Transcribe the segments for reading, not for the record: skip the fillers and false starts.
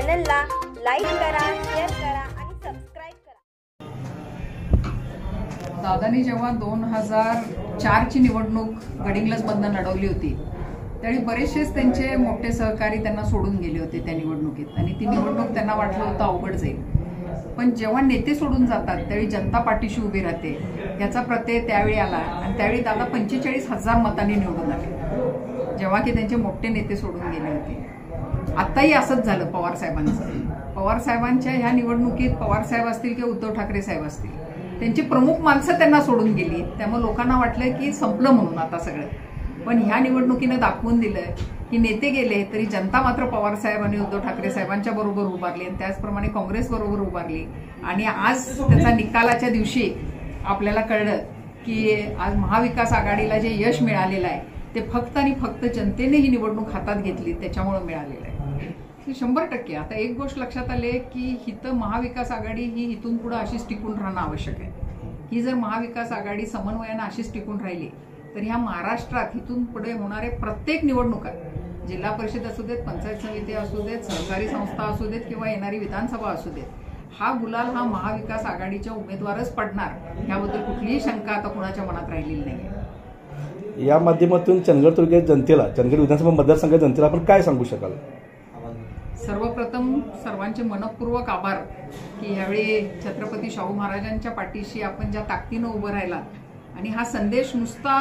चॅनलला लाईक करा, शेअर करा आणि सबस्क्राइब करा। दादानी जेव्हा 2004 ची निवडणूक गडिंग्लजमधून लढवली होती त्यावेळी बरेचसेच त्यांचे मोठे सहकारी त्यांना सोडून गेले होते त्या निवडणुकीत आणि ती निवडणूक त्यांना वाटलं होतं अवघड जाईल। पण जेव्हा नेते सोडून जातात त्यावेळी जनता पाठीशी उभी राहते याचा प्रत्यय त्यावेळी आला आणि त्यावेळी दादा 45,000 मतांनी निवडून आले जेव्हा की त्यांचे मोठे नेते सोडून गेले होते। आताही असंच झालं पवार साहेबांचं। पवार साहेबांच्या ह्या निवडणुकीत पवार साहेब असतील किंवा उद्धव ठाकरे साहेब असतील त्यांची प्रमुख माणसं त्यांना सोडून गेली, त्यामुळे लोकांना वाटलं की संपलं म्हणून आता सगळं। पण ह्या निवडणुकीने दाखवून दिलं की नेते गेले तरी जनता मात्र पवार साहेब आणि उद्धव ठाकरे साहेबांच्या बरोबर उभारली आणि त्याचप्रमाणे काँग्रेस बरोबर उभारली आणि आज त्याचा निकालाच्या दिवशी आपल्याला कळलं की आज महाविकास आघाडीला जे यश मिळालेलं आहे ते फक्त आणि फक्त जनतेने ही निवडणूक हातात घेतली त्याच्यामुळे मिळालेलं आहे। 100% आता एक गोष्ट लक्षात आली की हिथं महाविकास आघाडी ही इथून पुढे अशीच टिकून राहणं आवश्यक आहे। ही जर महाविकास आघाडी समन्वयानं अशीच टिकून राहिली तर ह्या महाराष्ट्रात इथून पुढे होणारे प्रत्येक निवडणुका जिल्हा परिषद असू देत, पंचायत समिती असू देत, सहकारी संस्था असू देत किंवा येणारी विधानसभा असू देत, हा गुलाल हा महाविकास आघाडीच्या उमेदवारच पडणार याबद्दल कुठलीही शंका आता कुणाच्या मनात राहिलेली नाही। या माध्यमातून चंदगड तालुक्यात जनतेला, चंदगड विधानसभा मतदारसंघात जनतेला आपण काय सांगू शकाल? सर्वप्रथम सर्वांचे मनपूर्वक आभार की यावेळी छत्रपती शाहू महाराजांच्या पाठीशी आपण ज्या ताकदीनं उभं राहिलात आणि हा संदेश नुसता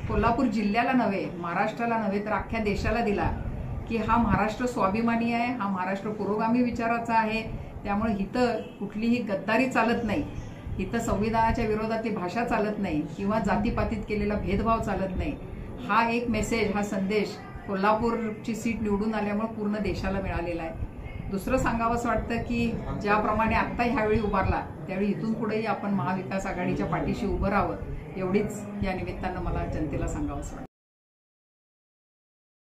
कोल्हापूर जिल्ह्याला नव्हे, महाराष्ट्राला नव्हे तर अख्ख्या देशाला दिला की हा महाराष्ट्र स्वाभिमानी आहे, हा महाराष्ट्र पुरोगामी विचाराचा आहे। त्यामुळे इथं कुठलीही गद्दारी चालत नाही, इथं संविधानाच्या विरोधातली भाषा चालत नाही किंवा जातीपातीत केलेला भेदभाव चालत नाही। हा एक मेसेज, हा संदेश कोल्हापूरची सीट निवडून आल्यामुळे पूर्ण देशाला मिळालेला आहे। दुसरं सांगावंसं वाटतं की ज्याप्रमाणे आत्ता ह्यावेळी उभारला त्यावेळी इथून पुढेही आपण महाविकास आघाडीच्या पाठीशी उभं राहावं एवढीच या निमित्तानं मला जनतेला सांगावंसं वाटतं।